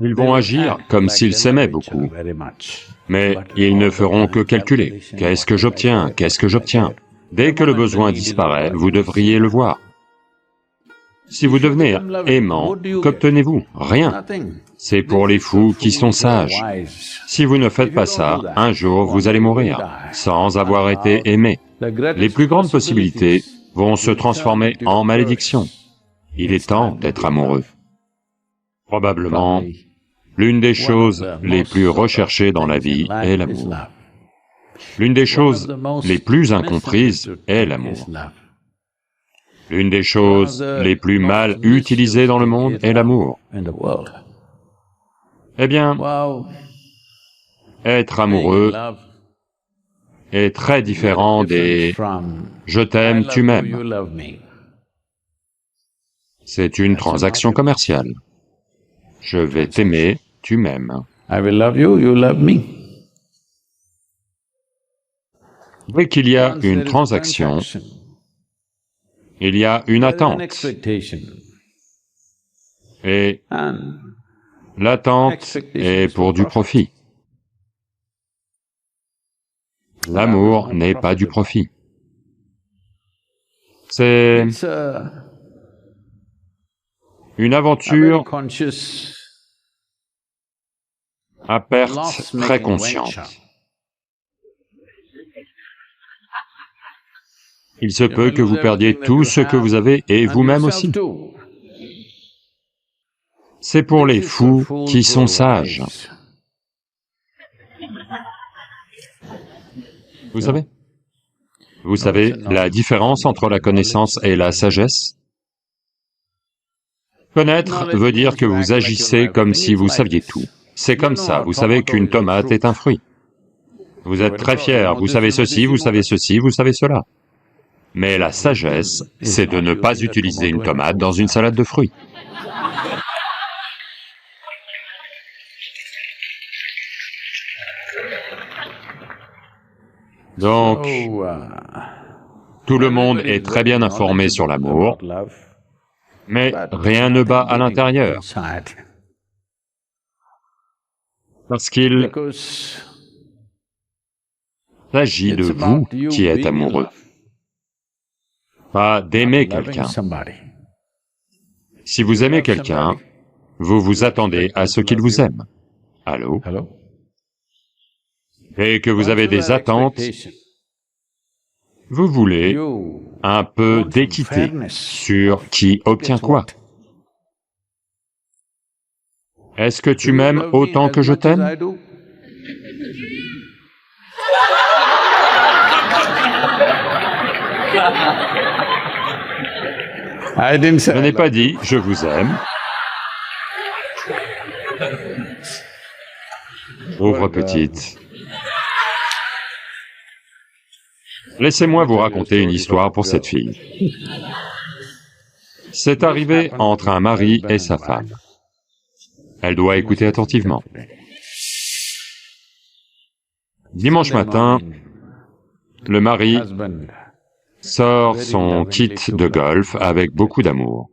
Ils vont agir comme s'ils s'aimaient beaucoup, mais ils ne feront que calculer. Qu'est-ce que j'obtiens? Qu'est-ce que j'obtiens? Dès que le besoin disparaît, vous devriez le voir. Si vous devenez aimant, qu'obtenez-vous? Rien. C'est pour les fous qui sont sages. Si vous ne faites pas ça, un jour vous allez mourir, sans avoir été aimé. Les plus grandes possibilités vont se transformer en malédiction. Il est temps d'être amoureux. Probablement, l'une des choses les plus recherchées dans la vie est l'amour. L'une des choses les plus incomprises est l'amour. L'une des choses les plus mal utilisées dans le monde est l'amour. Eh bien, être amoureux est très différent des « je t'aime, tu m'aimes ». C'est une transaction commerciale. Je vais t'aimer, tu m'aimes. Dès qu'il y a une transaction, il y a une attente. Et l'attente est pour du profit. L'amour n'est pas du profit. C'est une aventure à perte très consciente. Il se peut que vous perdiez tout ce que vous avez et vous-même aussi. C'est pour les fous qui sont sages. Vous savez la différence entre la connaissance et la sagesse? Connaître veut dire que vous agissez comme si vous saviez tout. C'est comme ça, vous savez qu'une tomate est un fruit. Vous êtes très fier, vous savez ceci, vous savez ceci, vous savez cela. Mais la sagesse, c'est de ne pas utiliser une tomate dans une salade de fruits. Donc, tout le monde est très bien informé sur l'amour, mais rien ne bat à l'intérieur, parce qu'il s'agit de vous qui êtes amoureux, pas d'aimer quelqu'un. Si vous aimez quelqu'un, vous vous attendez à ce qu'il vous aime. Allô? Et que vous avez des attentes, vous voulez un peu d'équité sur qui obtient quoi. Est-ce que tu m'aimes autant que je t'aime? Je n'ai pas dit « je vous aime ». Pauvre petite. Laissez-moi vous raconter une histoire pour cette fille. C'est arrivé entre un mari et sa femme. Elle doit écouter attentivement. Dimanche matin, le mari sort son kit de golf avec beaucoup d'amour.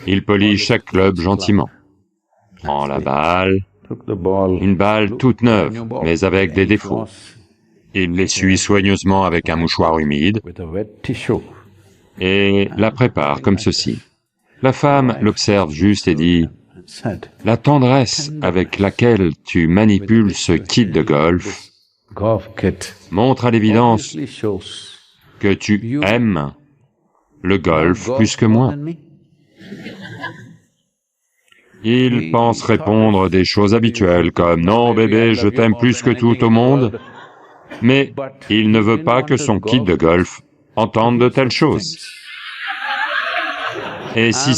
Il polit chaque club gentiment. Prend la balle, une balle toute neuve, mais avec des défauts. Il l'essuie soigneusement avec un mouchoir humide et la prépare comme ceci. La femme l'observe juste et dit, « La tendresse avec laquelle tu manipules ce kit de golf montre à l'évidence que tu aimes le golf plus que moi. » Il pense répondre des choses habituelles comme « Non bébé, je t'aime plus que tout au monde », mais il ne veut pas que son kit de golf entende de telles choses. Et s'il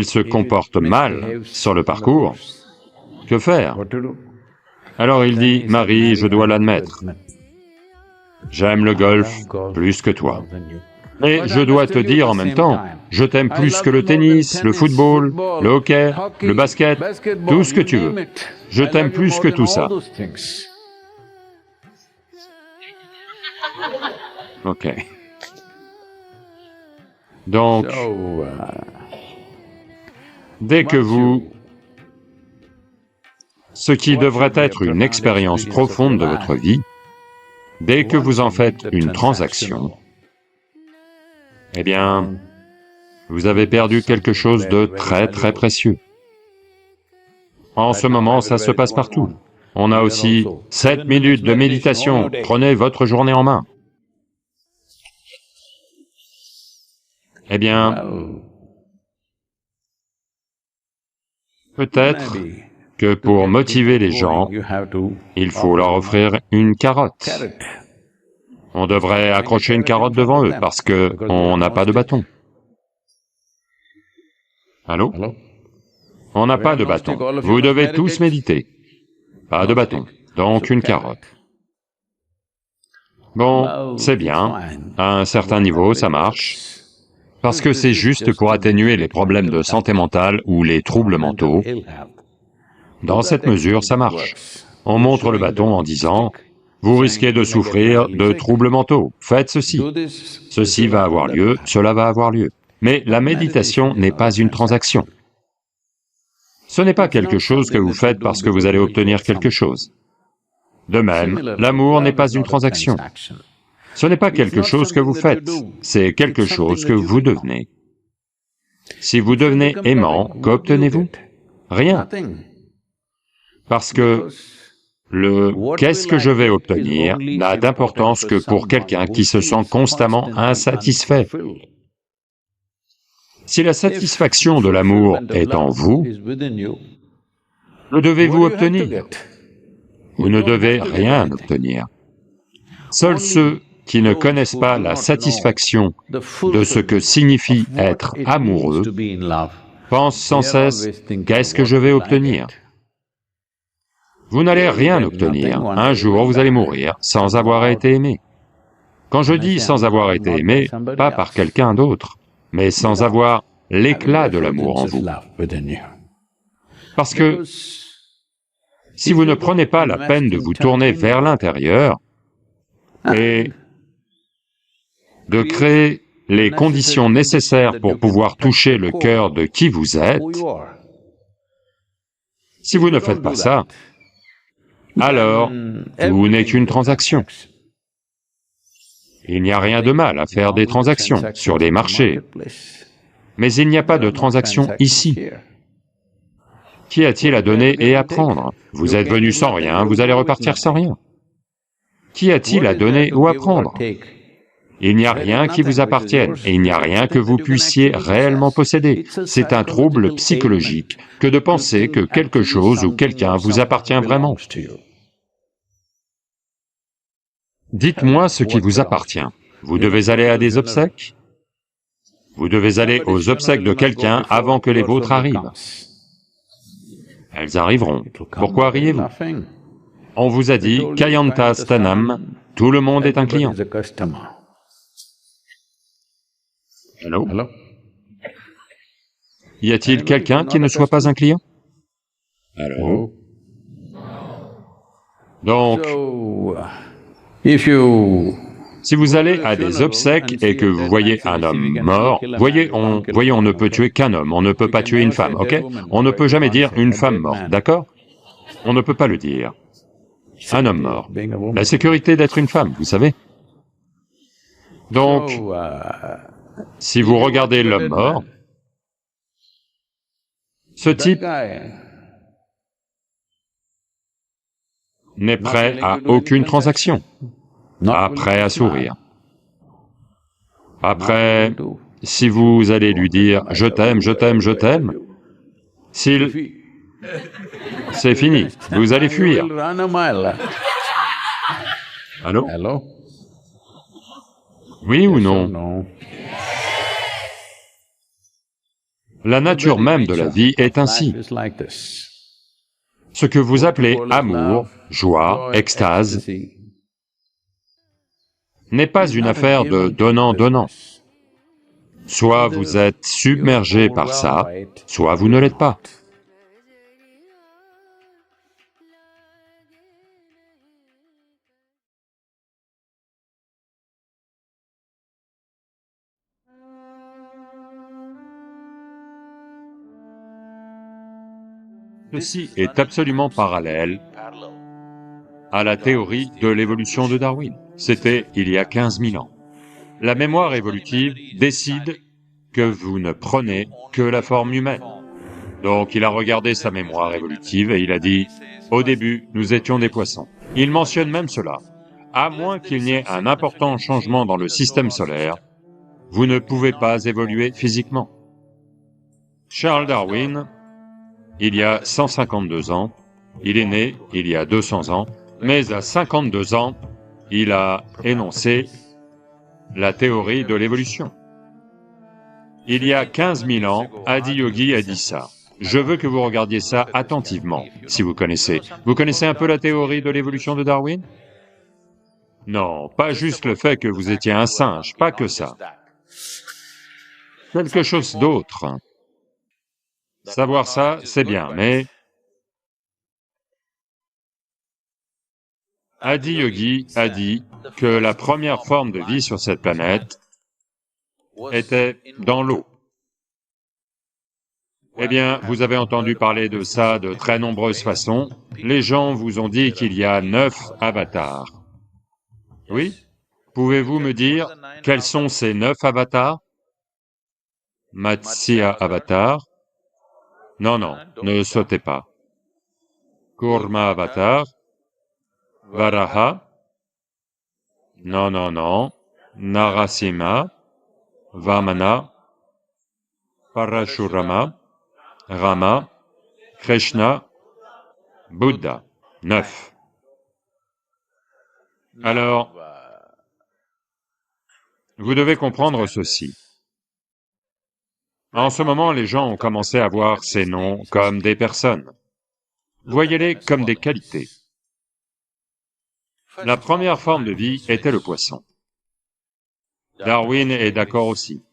se comporte mal sur le parcours, que faire? Alors il dit, « Marie, je dois l'admettre, j'aime le golf plus que toi. Mais je dois te dire en même temps, je t'aime plus que le tennis, le football, le hockey, le basket, tout ce que tu veux. Je t'aime plus que tout ça. » Ok. Donc, Dès que ce qui devrait être une expérience profonde de votre vie, dès que vous en faites une transaction, eh bien, vous avez perdu quelque chose de très très précieux. En ce moment, ça se passe partout. On a aussi 7 minutes de méditation, prenez votre journée en main. Eh bien, peut-être que pour motiver les gens, il faut leur offrir une carotte. On devrait accrocher une carotte devant eux parce que on n'a pas de bâton. Allô? On n'a pas de bâton. Vous devez tous méditer. Pas de bâton, donc une carotte. Bon, c'est bien, à un certain niveau ça marche, parce que c'est juste pour atténuer les problèmes de santé mentale ou les troubles mentaux. Dans cette mesure, ça marche. On montre le bâton en disant, vous risquez de souffrir de troubles mentaux, faites ceci. Ceci va avoir lieu, cela va avoir lieu. Mais la méditation n'est pas une transaction. Ce n'est pas quelque chose que vous faites parce que vous allez obtenir quelque chose. De même, l'amour n'est pas une transaction. Ce n'est pas quelque chose que vous faites, c'est quelque chose que vous devenez. Si vous devenez aimant, qu'obtenez-vous? Rien. Parce que le « qu'est-ce que je vais obtenir » n'a d'importance que pour quelqu'un qui se sent constamment insatisfait. Si la satisfaction de l'amour est en vous, le devez-vous obtenir? Vous ne devez rien obtenir. Seuls ceux qui ne connaissent pas la satisfaction de ce que signifie être amoureux pensent sans cesse « qu'est-ce que je vais obtenir ?» Vous n'allez rien obtenir, un jour vous allez mourir sans avoir été aimé. Quand je dis sans avoir été aimé, pas par quelqu'un d'autre, mais sans avoir l'éclat de l'amour en vous. Parce que si vous ne prenez pas la peine de vous tourner vers l'intérieur et de créer les conditions nécessaires pour pouvoir toucher le cœur de qui vous êtes, si vous ne faites pas ça, alors tout n'est qu'une transaction. Il n'y a rien de mal à faire des transactions sur les marchés, mais il n'y a pas de transaction ici. Qu'y a-t-il à donner et à prendre? Vous êtes venu sans rien, vous allez repartir sans rien. Qu'y a-t-il à donner ou à prendre? Il n'y a rien qui vous appartienne, et il n'y a rien que vous puissiez réellement posséder. C'est un trouble psychologique que de penser que quelque chose ou quelqu'un vous appartient vraiment. Dites-moi ce qui vous appartient. Vous devez aller à des obsèques? Vous devez aller aux obsèques de quelqu'un avant que les vôtres arrivent. Elles arriveront. Pourquoi riez-vous? On vous a dit « Kayanta Stanam », tout le monde est un client. Allô? Y a-t-il quelqu'un qui ne soit pas un client? Allô? Donc, si vous allez à des obsèques et que vous voyez un homme mort, voyez, on ne peut tuer qu'un homme, on ne peut pas tuer une femme, ok? On ne peut jamais dire une femme morte, d'accord? On ne peut pas le dire. Un homme mort. La sécurité d'être une femme, vous savez? Donc, si vous regardez l'homme mort, ce type n'est prêt à aucune transaction, pas prêt à sourire. Après, si vous allez lui dire « je t'aime, je t'aime, je t'aime », c'est fini, vous allez fuir. Allô? Oui ou non? La nature même de la vie est ainsi. Ce que vous appelez amour, joie, extase, n'est pas une affaire de donnant-donnant. Soit vous êtes submergé par ça, soit vous ne l'êtes pas. Ceci est absolument parallèle à la théorie de l'évolution de Darwin. C'était il y a 15 000 ans. La mémoire évolutive décide que vous ne prenez que la forme humaine. Donc il a regardé sa mémoire évolutive et il a dit, au début, nous étions des poissons. Il mentionne même cela. À moins qu'il n'y ait un important changement dans le système solaire, vous ne pouvez pas évoluer physiquement. Charles Darwin, il y a 152 ans, il est né il y a 200 ans, mais à 52 ans, il a énoncé la théorie de l'évolution. Il y a 15 000 ans, Adiyogi a dit ça. Je veux que vous regardiez ça attentivement, si vous connaissez. Vous connaissez un peu la théorie de l'évolution de Darwin? Non, pas juste le fait que vous étiez un singe, pas que ça. Quelque chose d'autre. Savoir ça, c'est bien, mais... Adiyogi a dit que la première forme de vie sur cette planète était dans l'eau. Eh bien, vous avez entendu parler de ça de très nombreuses façons. Les gens vous ont dit qu'il y a 9 avatars. Oui? Pouvez-vous me dire quels sont ces 9 avatars? Matsya Avatar? Non, non, ne sautez pas. Kurma Avatar? Varaha? Non, non, non. Narasimha? Vamana? Parashurama? Rama? Krishna? Bouddha. 9. Alors, vous devez comprendre ceci. En ce moment, les gens ont commencé à voir ces noms comme des personnes. Voyez-les comme des qualités. La première forme de vie était le poisson. Darwin est d'accord aussi.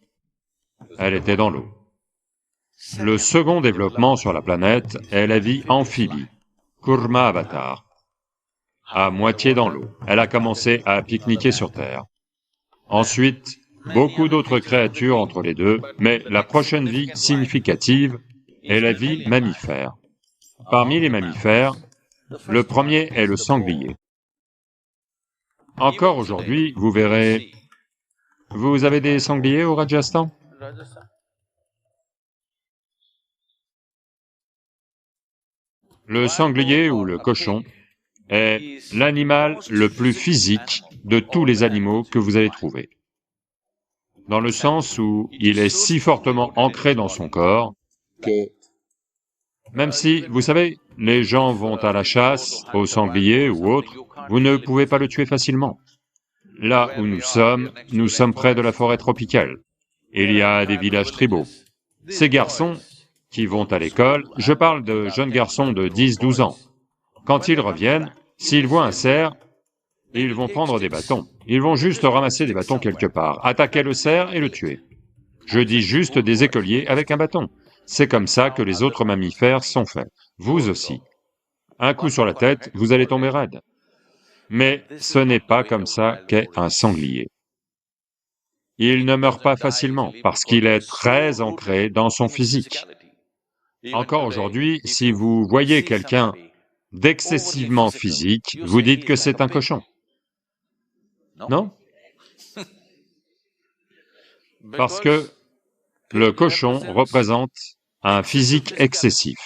Elle était dans l'eau. Le second développement sur la planète est la vie amphibie, Kurma Avatar. À moitié dans l'eau, elle a commencé à pique-niquer sur Terre. Ensuite, beaucoup d'autres créatures entre les deux, mais la prochaine vie significative est la vie mammifère. Parmi les mammifères, le premier est le sanglier. Encore aujourd'hui, vous verrez... Vous avez des sangliers au Rajasthan? Le sanglier ou le cochon est l'animal le plus physique de tous les animaux que vous allez trouver, dans le sens où il est si fortement ancré dans son corps que, même si, vous savez, les gens vont à la chasse, au sanglier ou autre, vous ne pouvez pas le tuer facilement. Là où nous sommes près de la forêt tropicale. Il y a des villages tribaux. Ces garçons qui vont à l'école, je parle de jeunes garçons de 10-12 ans. Quand ils reviennent, s'ils voient un cerf, ils vont prendre des bâtons. Ils vont juste ramasser des bâtons quelque part, attaquer le cerf et le tuer. Je dis juste des écoliers avec un bâton. C'est comme ça que les autres mammifères sont faits. Vous aussi. Un coup sur la tête, vous allez tomber raide. Mais ce n'est pas comme ça qu'est un sanglier. Il ne meurt pas facilement parce qu'il est très ancré dans son physique. Encore aujourd'hui, si vous voyez quelqu'un d'excessivement physique, vous dites que c'est un cochon. Non? Parce que le cochon représente un physique excessif.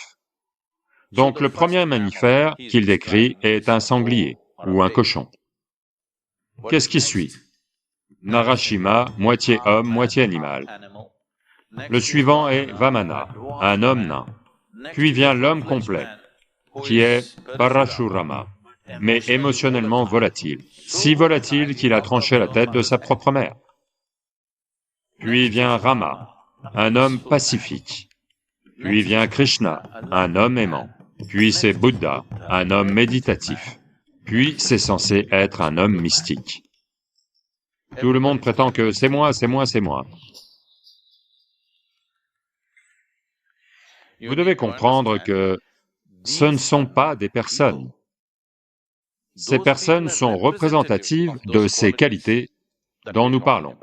Donc le premier mammifère qu'il décrit est un sanglier ou un cochon. Qu'est-ce qui suit? Narasimha, moitié homme, moitié animal. Le suivant est Vamana, un homme nain. Puis vient l'homme complet, qui est Parashurama, mais émotionnellement volatile, si volatile qu'il a tranché la tête de sa propre mère. Puis vient Rama, un homme pacifique. Puis vient Krishna, un homme aimant. Puis c'est Bouddha, un homme méditatif. Puis c'est censé être un homme mystique. Tout le monde prétend que c'est moi, c'est moi, c'est moi. Vous devez comprendre que ce ne sont pas des personnes. Ces personnes sont représentatives de ces qualités dont nous parlons.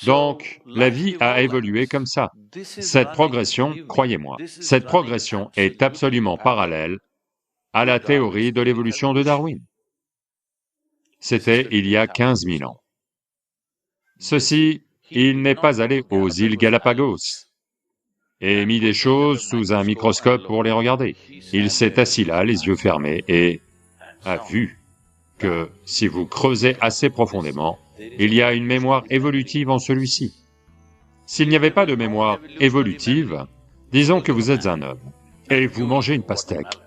Donc, la vie a évolué comme ça. Cette progression, croyez-moi, cette progression est absolument parallèle à la théorie de l'évolution de Darwin. C'était il y a 15 000 ans. Ceci, il n'est pas allé aux îles Galapagos et mis des choses sous un microscope pour les regarder. Il s'est assis là, les yeux fermés, et a vu que si vous creusez assez profondément, il y a une mémoire évolutive en celui-ci. S'il n'y avait pas de mémoire évolutive, disons que vous êtes un homme, et vous mangez une pastèque.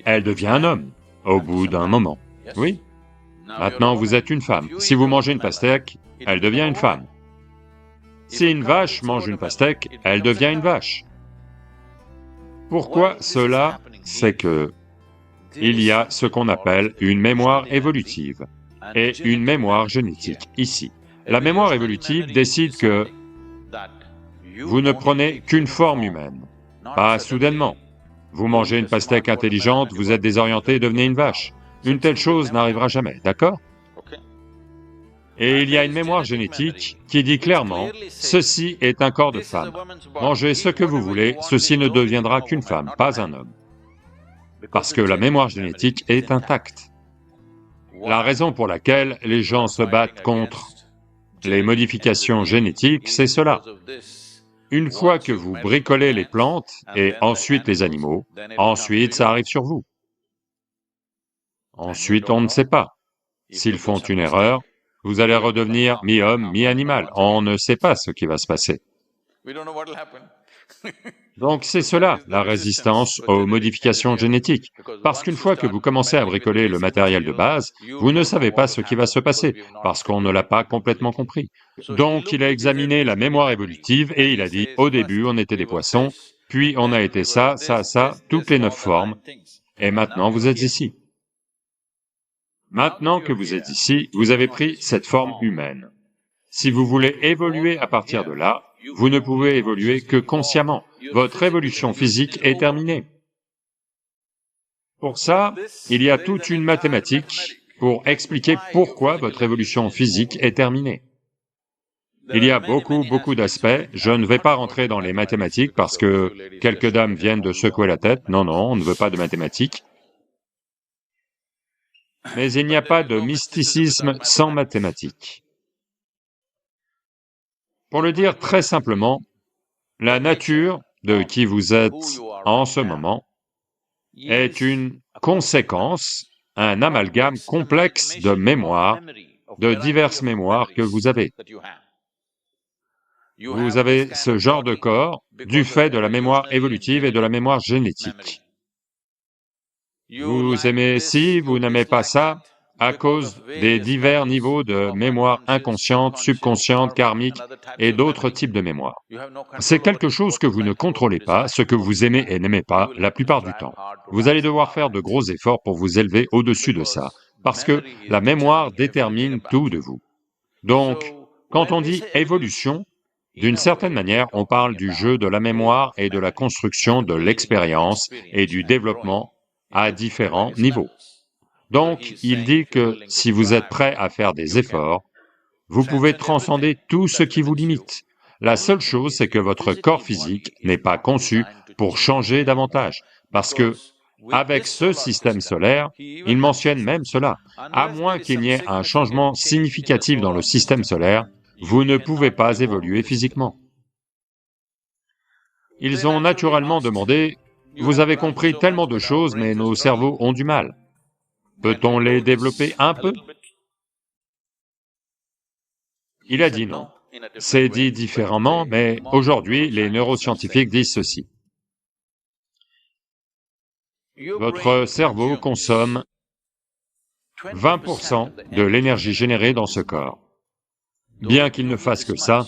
Elle devient un homme, au bout d'un moment. Oui. Maintenant, vous êtes une femme. Si vous mangez une pastèque, elle devient une femme. Si une vache mange une pastèque, elle devient une vache. Pourquoi cela? C'est que il y a ce qu'on appelle une mémoire évolutive et une mémoire génétique, ici. La mémoire évolutive décide que vous ne prenez qu'une forme humaine, pas soudainement. Vous mangez une pastèque intelligente, vous êtes désorienté et devenez une vache. Une telle chose n'arrivera jamais, d'accord? Et il y a une mémoire génétique qui dit clairement, ceci est un corps de femme. Mangez ce que vous voulez, ceci ne deviendra qu'une femme, pas un homme. Parce que la mémoire génétique est intacte. La raison pour laquelle les gens se battent contre les modifications génétiques, c'est cela. Une fois que vous bricolez les plantes et ensuite les animaux, ensuite ça arrive sur vous. Ensuite on ne sait pas. S'ils font une erreur, vous allez redevenir mi-homme, mi-animal. On ne sait pas ce qui va se passer. Donc c'est cela, la résistance aux modifications génétiques. Parce qu'une fois que vous commencez à bricoler le matériel de base, vous ne savez pas ce qui va se passer, parce qu'on ne l'a pas complètement compris. Donc il a examiné la mémoire évolutive et il a dit, au début on était des poissons, puis on a été ça, toutes les 9 formes, et maintenant vous êtes ici. Maintenant que vous êtes ici, vous avez pris cette forme humaine. Si vous voulez évoluer à partir de là, vous ne pouvez évoluer que consciemment. Votre évolution physique est terminée. Pour ça, il y a toute une mathématique pour expliquer pourquoi votre évolution physique est terminée. Il y a beaucoup d'aspects, je ne vais pas rentrer dans les mathématiques parce que quelques dames viennent de secouer la tête, non, on ne veut pas de mathématiques. Mais il n'y a pas de mysticisme sans mathématiques. Pour le dire très simplement, la nature de qui vous êtes en ce moment est une conséquence, un amalgame complexe de mémoires, de diverses mémoires que vous avez. Vous avez ce genre de corps du fait de la mémoire évolutive et de la mémoire génétique. Vous aimez ci, vous n'aimez pas ça, à cause des divers niveaux de mémoire inconsciente, subconsciente, karmique et d'autres types de mémoire. C'est quelque chose que vous ne contrôlez pas, ce que vous aimez et n'aimez pas la plupart du temps. Vous allez devoir faire de gros efforts pour vous élever au-dessus de ça, parce que la mémoire détermine tout de vous. Donc, quand on dit évolution, d'une certaine manière, on parle du jeu de la mémoire et de la construction de l'expérience et du développement à différents niveaux. Donc, il dit que si vous êtes prêt à faire des efforts, vous pouvez transcender tout ce qui vous limite. La seule chose, c'est que votre corps physique n'est pas conçu pour changer davantage, parce que, avec ce système solaire, il mentionne même cela, à moins qu'il n'y ait un changement significatif dans le système solaire, vous ne pouvez pas évoluer physiquement. Ils ont naturellement demandé, « Vous avez compris tellement de choses, mais nos cerveaux ont du mal. Peut-on les développer un peu ?» Il a dit non. C'est dit différemment, mais aujourd'hui, les neuroscientifiques disent ceci. Votre cerveau consomme 20% de l'énergie générée dans ce corps. Bien qu'il ne fasse que ça...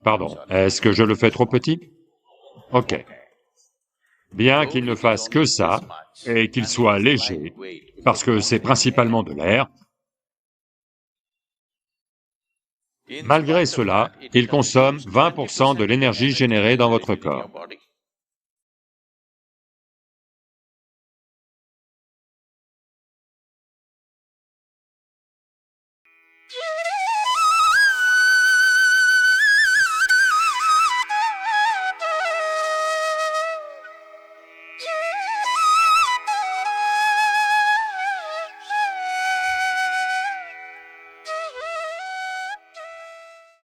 Pardon, est-ce que je le fais trop petit? Ok. Bien qu'il ne fasse que ça, et qu'il soit léger, parce que c'est principalement de l'air, malgré cela, il consomme 20% de l'énergie générée dans votre corps.